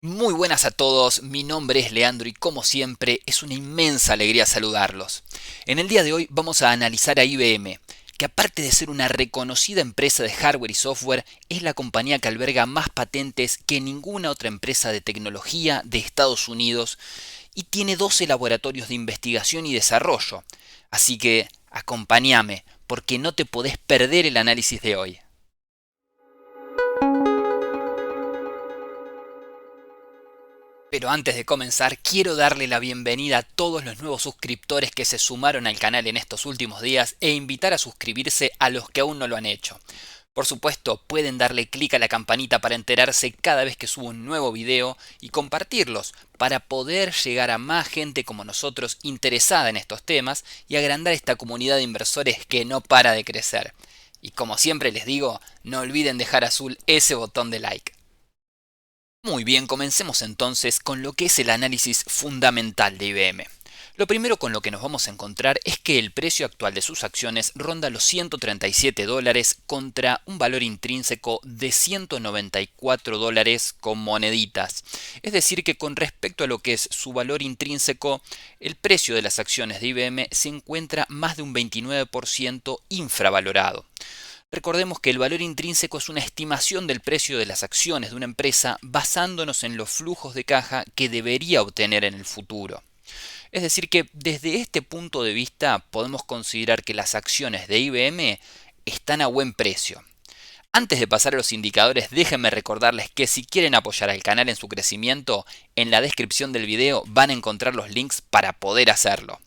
Muy buenas a todos, mi nombre es Leandro y como siempre es una inmensa alegría saludarlos. En el día de hoy vamos a analizar a IBM, que aparte de ser una reconocida empresa de hardware y software, es la compañía que alberga más patentes que ninguna otra empresa de tecnología de Estados Unidos y tiene 12 laboratorios de investigación y desarrollo. Así que acompáñame, porque no te podés perder el análisis de hoy. Pero antes de comenzar, quiero darle la bienvenida a todos los nuevos suscriptores que se sumaron al canal en estos últimos días e invitar a suscribirse a los que aún no lo han hecho. Por supuesto, pueden darle clic a la campanita para enterarse cada vez que subo un nuevo video y compartirlos para poder llegar a más gente como nosotros interesada en estos temas y agrandar esta comunidad de inversores que no para de crecer. Y como siempre les digo, no olviden dejar azul ese botón de like. Muy bien, comencemos entonces con lo que es el análisis fundamental de IBM. Lo primero con lo que nos vamos a encontrar es que el precio actual de sus acciones ronda los $137 contra un valor intrínseco de $194 con moneditas. Es decir que con respecto a lo que es su valor intrínseco, el precio de las acciones de IBM se encuentra más de un 29% infravalorado. Recordemos que el valor intrínseco es una estimación del precio de las acciones de una empresa basándonos en los flujos de caja que debería obtener en el futuro. Es decir que desde este punto de vista podemos considerar que las acciones de IBM están a buen precio. Antes de pasar a los indicadores, déjenme recordarles que si quieren apoyar al canal en su crecimiento, en la descripción del video van a encontrar los links para poder hacerlo.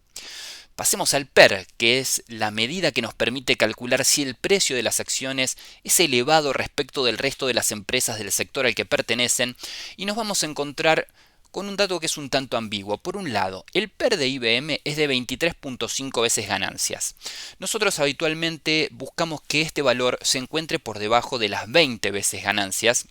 Pasemos al PER, que es la medida que nos permite calcular si el precio de las acciones es elevado respecto del resto de las empresas del sector al que pertenecen, y nos vamos a encontrar con un dato que es un tanto ambiguo. Por un lado, el PER de IBM es de 23.5 veces ganancias. Nosotros habitualmente buscamos que este valor se encuentre por debajo de las 20 veces ganancias,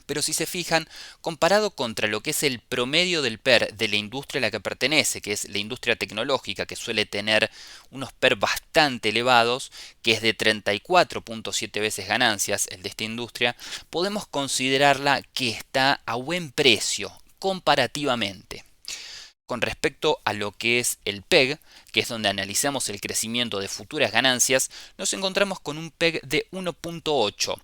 pero si se fijan, comparado contra lo que es el promedio del PER de la industria a la que pertenece, que es la industria tecnológica, que suele tener unos PER bastante elevados, que es de 34.7 veces ganancias el de esta industria, podemos considerarla que está a buen precio comparativamente. Con respecto a lo que es el PEG, que es donde analizamos el crecimiento de futuras ganancias, nos encontramos con un PEG de 1.8.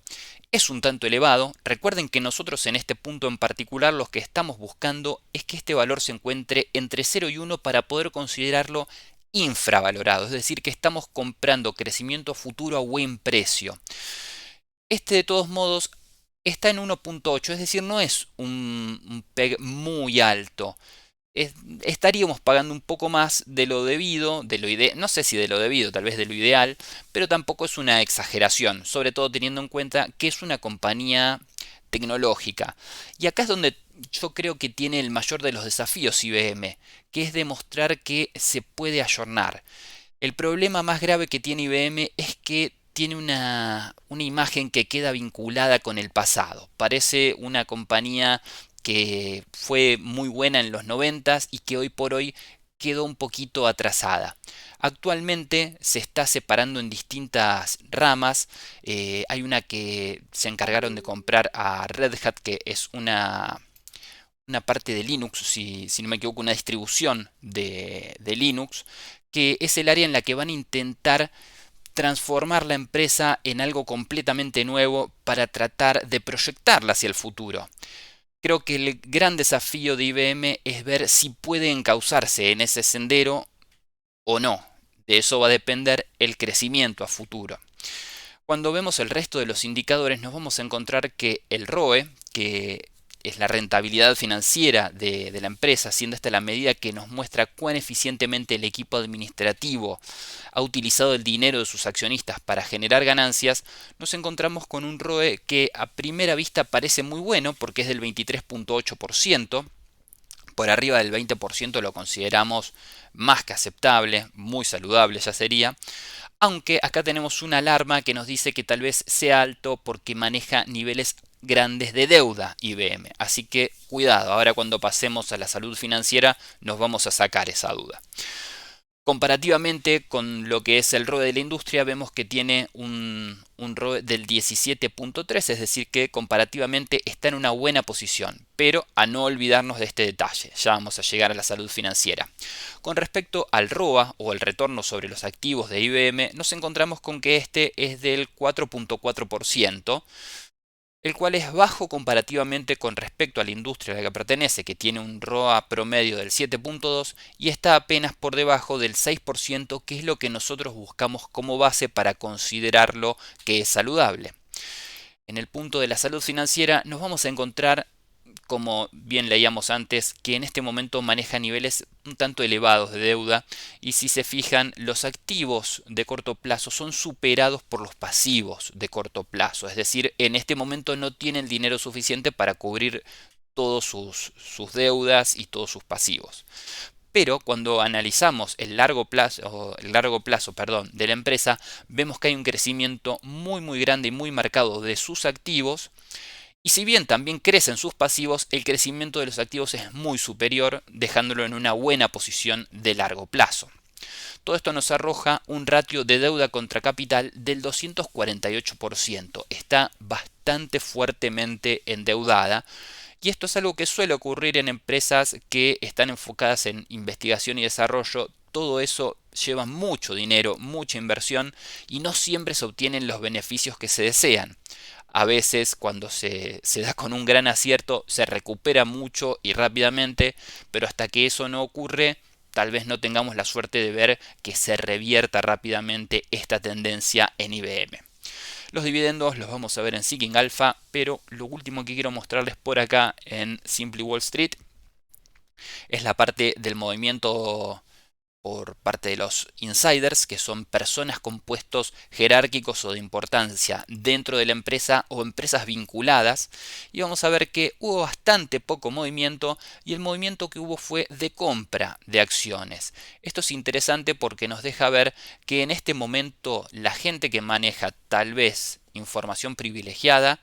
Es un tanto elevado. Recuerden que nosotros en este punto en particular lo que estamos buscando es que este valor se encuentre entre 0 y 1 para poder considerarlo infravalorado, es decir, que estamos comprando crecimiento futuro a buen precio. Este de todos modos está en 1.8, es decir, no es un PEG muy alto. Estaríamos pagando un poco más de lo debido, no sé si de lo debido, tal vez de lo ideal, pero tampoco es una exageración, sobre todo teniendo en cuenta que es una compañía tecnológica. Y acá es donde yo creo que tiene el mayor de los desafíos IBM, que es demostrar que se puede ayornar. El problema más grave que tiene IBM es que tiene una imagen que queda vinculada con el pasado. Parece una compañía que fue muy buena en los 90 y que hoy por hoy quedó un poquito atrasada. Actualmente se está separando en distintas ramas. Hay una que se encargaron de comprar a Red Hat, que es una parte de Linux, si no me equivoco, una distribución de Linux, que es el área en la que van a intentar transformar la empresa en algo completamente nuevo para tratar de proyectarla hacia el futuro. Creo que el gran desafío de IBM es ver si puede encauzarse en ese sendero o no. De eso va a depender el crecimiento a futuro. Cuando vemos el resto de los indicadores nos vamos a encontrar que el ROE, que es la rentabilidad financiera de la empresa, siendo esta la medida que nos muestra cuán eficientemente el equipo administrativo ha utilizado el dinero de sus accionistas para generar ganancias, nos encontramos con un ROE que a primera vista parece muy bueno porque es del 23.8%. Por arriba del 20% lo consideramos más que aceptable, muy saludable ya sería. Aunque acá tenemos una alarma que nos dice que tal vez sea alto porque maneja niveles grandes de deuda IBM. Así que cuidado, ahora cuando pasemos a la salud financiera nos vamos a sacar esa duda. Comparativamente con lo que es el ROE de la industria, vemos que tiene un ROE del 17.3, es decir que comparativamente está en una buena posición, pero a no olvidarnos de este detalle, ya vamos a llegar a la salud financiera. Con respecto al ROA o el retorno sobre los activos de IBM, nos encontramos con que este es del 4.4%, el cual es bajo comparativamente con respecto a la industria a la que pertenece, que tiene un ROA promedio del 7.2 y está apenas por debajo del 6%, que es lo que nosotros buscamos como base para considerarlo que es saludable. En el punto de la salud financiera nos vamos a encontrar, como bien leíamos antes, que en este momento maneja niveles un tanto elevados de deuda, y si se fijan, los activos de corto plazo son superados por los pasivos de corto plazo, es decir, en este momento no tienen dinero suficiente para cubrir todas sus deudas y todos sus pasivos. Pero cuando analizamos el largo plazo, de la empresa, vemos que hay un crecimiento muy grande y muy marcado de sus activos, y si bien también crecen sus pasivos, el crecimiento de los activos es muy superior, dejándolo en una buena posición de largo plazo. Todo esto nos arroja un ratio de deuda contra capital del 248%. Está bastante fuertemente endeudada. Y esto es algo que suele ocurrir en empresas que están enfocadas en investigación y desarrollo. Todo eso lleva mucho dinero, mucha inversión, y no siempre se obtienen los beneficios que se desean. A veces, cuando se da con un gran acierto, se recupera mucho y rápidamente, pero hasta que eso no ocurre, tal vez no tengamos la suerte de ver que se revierta rápidamente esta tendencia en IBM. Los dividendos los vamos a ver en Seeking Alpha, pero lo último que quiero mostrarles por acá en Simply Wall Street es la parte del movimiento por parte de los insiders, que son personas con puestos jerárquicos o de importancia dentro de la empresa o empresas vinculadas, y vamos a ver que hubo bastante poco movimiento, y el movimiento que hubo fue de compra de acciones. Esto es interesante porque nos deja ver que en este momento la gente que maneja tal vez información privilegiada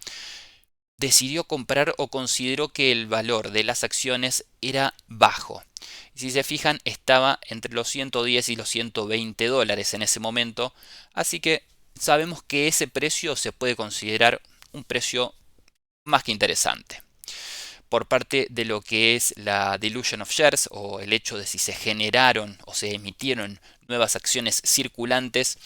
decidió comprar o consideró que el valor de las acciones era bajo. Si se fijan, estaba entre los 110 y los 120 dólares en ese momento, así que sabemos que ese precio se puede considerar un precio más que interesante. Por parte de lo que es la dilution of shares, o el hecho de si se generaron o se emitieron nuevas acciones circulantes,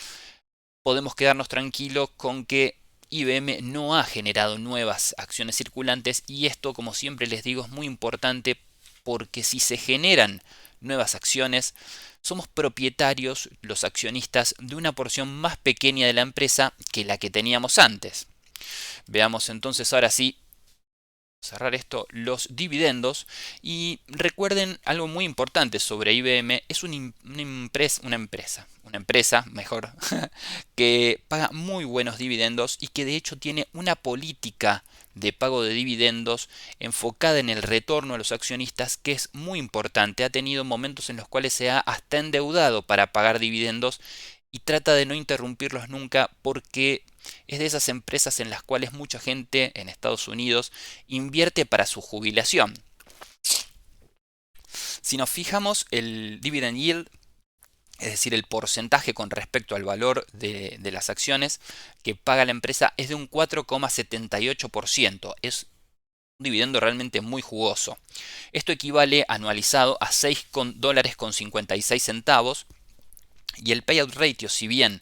podemos quedarnos tranquilos con que IBM no ha generado nuevas acciones circulantes, y esto, como siempre les digo, es muy importante porque si se generan nuevas acciones, somos propietarios, los accionistas, de una porción más pequeña de la empresa que la que teníamos antes. Veamos entonces ahora sí, cerrar esto, los dividendos, y recuerden algo muy importante sobre IBM: es una empresa mejor, que paga muy buenos dividendos y que de hecho tiene una política de pago de dividendos enfocada en el retorno a los accionistas, que es muy importante. Ha tenido momentos en los cuales se ha hasta endeudado para pagar dividendos y trata de no interrumpirlos nunca, porque es de esas empresas en las cuales mucha gente en Estados Unidos invierte para su jubilación. Si nos fijamos, el dividend yield, es decir, el porcentaje con respecto al valor de las acciones que paga la empresa, es de un 4,78%. Es un dividendo realmente muy jugoso. Esto equivale anualizado a $6.56, y el payout ratio, si bien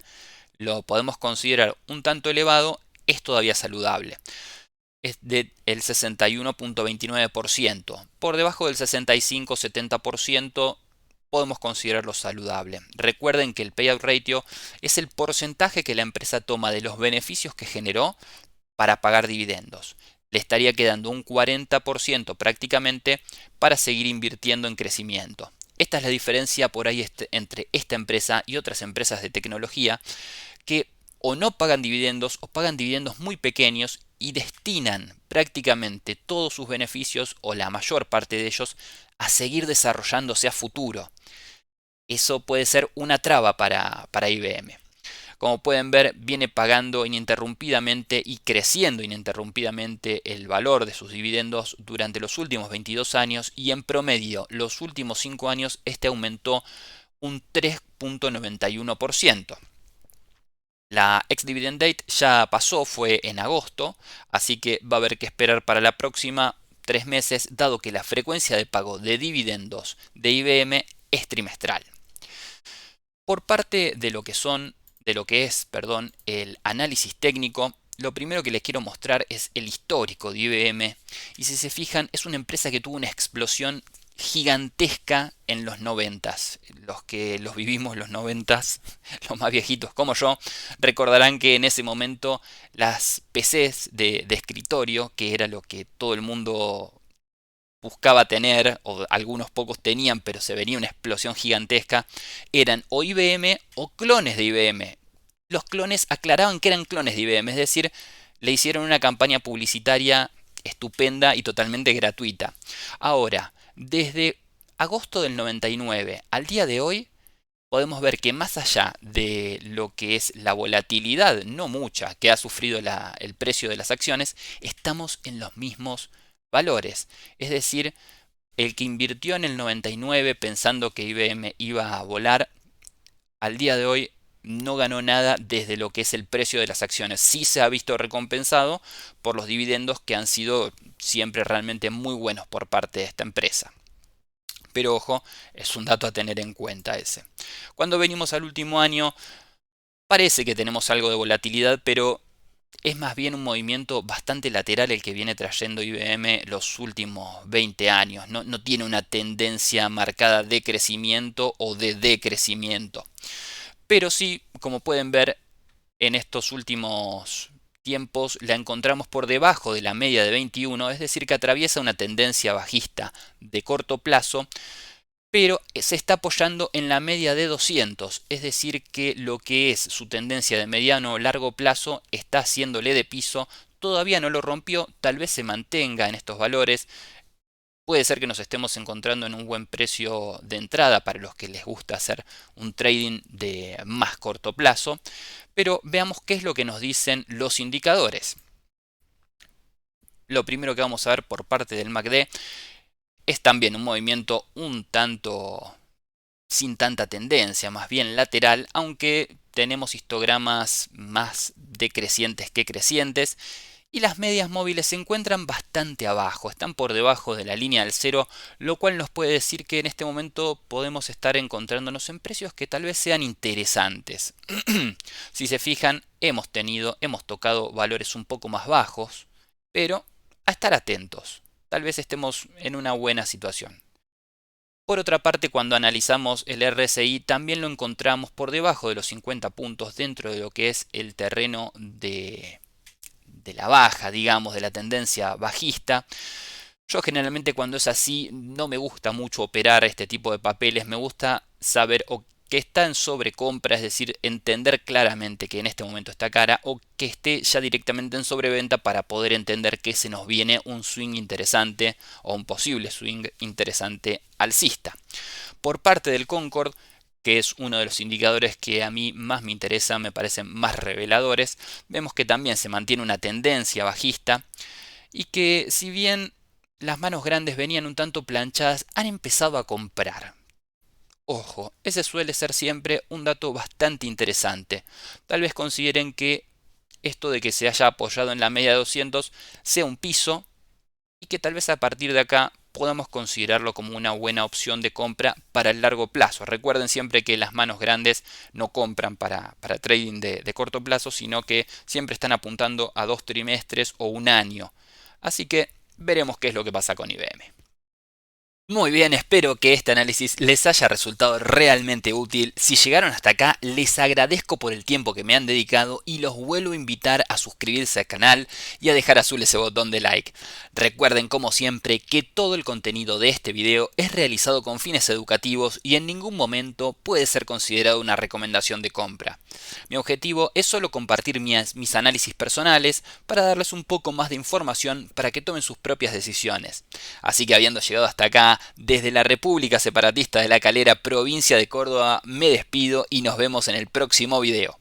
lo podemos considerar un tanto elevado, es todavía saludable. Es del 61.29%. Por debajo del 65-70% podemos considerarlo saludable. Recuerden que el payout ratio es el porcentaje que la empresa toma de los beneficios que generó para pagar dividendos. Le estaría quedando un 40% prácticamente para seguir invirtiendo en crecimiento. Esta es la diferencia por ahí entre esta empresa y otras empresas de tecnología, que o no pagan dividendos o pagan dividendos muy pequeños y destinan prácticamente todos sus beneficios, o la mayor parte de ellos, a seguir desarrollándose a futuro. Eso puede ser una traba para IBM. Como pueden ver, viene pagando ininterrumpidamente y creciendo ininterrumpidamente el valor de sus dividendos durante los últimos 22 años, y en promedio los últimos 5 años este aumentó un 3,91%. La ex-dividend date ya pasó, fue en agosto, así que va a haber que esperar para la próxima 3 meses, dado que la frecuencia de pago de dividendos de IBM es trimestral. Por parte de lo que es, el análisis técnico, lo primero que les quiero mostrar es el histórico de IBM. Y si se fijan, es una empresa que tuvo una explosión gigantesca en los 90s. Los que los vivimos los 90s, los más viejitos como yo, recordarán que en ese momento las PCs de escritorio, que era lo que todo el mundo buscaba tener, o algunos pocos tenían, pero se venía una explosión gigantesca, eran o IBM o clones de IBM. Los clones aclaraban que eran clones de IBM, es decir, le hicieron una campaña publicitaria estupenda y totalmente gratuita. Ahora, desde agosto del 99 al día de hoy, podemos ver que más allá de lo que es la volatilidad, no mucha, que ha sufrido el precio de las acciones, estamos en los mismos valores. Es decir, el que invirtió en el 99 pensando que IBM iba a volar, al día de hoy no ganó nada desde lo que es el precio de las acciones. Sí se ha visto recompensado por los dividendos que han sido siempre realmente muy buenos por parte de esta empresa. Pero ojo, es un dato a tener en cuenta ese. Cuando venimos al último año, parece que tenemos algo de volatilidad, pero es más bien un movimiento bastante lateral el que viene trayendo IBM los últimos 20 años. No tiene una tendencia marcada de crecimiento o de decrecimiento. Pero sí, como pueden ver, en estos últimos tiempos la encontramos por debajo de la media de 21, es decir, que atraviesa una tendencia bajista de corto plazo, pero se está apoyando en la media de 200, es decir, que lo que es su tendencia de mediano o largo plazo está haciéndole de piso, todavía no lo rompió, tal vez se mantenga en estos valores. Puede ser que nos estemos encontrando en un buen precio de entrada para los que les gusta hacer un trading de más corto plazo, pero veamos qué es lo que nos dicen los indicadores. Lo primero que vamos a ver por parte del MACD es también un movimiento un tanto sin tanta tendencia, más bien lateral, aunque tenemos histogramas más decrecientes que crecientes. Y las medias móviles se encuentran bastante abajo, están por debajo de la línea del cero, lo cual nos puede decir que en este momento podemos estar encontrándonos en precios que tal vez sean interesantes. Si se fijan, hemos tocado valores un poco más bajos, pero a estar atentos, tal vez estemos en una buena situación. Por otra parte, cuando analizamos el RSI, también lo encontramos por debajo de los 50 puntos dentro de lo que es el terreno de la baja, digamos, de la tendencia bajista. Yo generalmente cuando es así no me gusta mucho operar este tipo de papeles, me gusta saber o que está en sobrecompra, es decir, entender claramente que en este momento está cara, o que esté ya directamente en sobreventa para poder entender que se nos viene un swing interesante o un posible swing interesante alcista. Por parte del Concord, que es uno de los indicadores que a mí más me interesa, me parecen más reveladores, vemos que también se mantiene una tendencia bajista y que si bien las manos grandes venían un tanto planchadas, han empezado a comprar. Ojo, ese suele ser siempre un dato bastante interesante. Tal vez consideren que esto de que se haya apoyado en la media de 200 sea un piso y que tal vez a partir de acá podamos considerarlo como una buena opción de compra para el largo plazo. Recuerden siempre que las manos grandes no compran para trading de corto plazo, sino que siempre están apuntando a 2 trimestres o un año. Así que veremos qué es lo que pasa con IBM. Muy bien, espero que este análisis les haya resultado realmente útil. Si llegaron hasta acá, les agradezco por el tiempo que me han dedicado y los vuelvo a invitar a suscribirse al canal y a dejar azul ese botón de like. Recuerden como siempre que todo el contenido de este video es realizado con fines educativos y en ningún momento puede ser considerado una recomendación de compra. Mi objetivo es solo compartir mis análisis personales para darles un poco más de información para que tomen sus propias decisiones. Así que habiendo llegado hasta acá, desde la República Separatista de La Calera, provincia de Córdoba, me despido y nos vemos en el próximo video.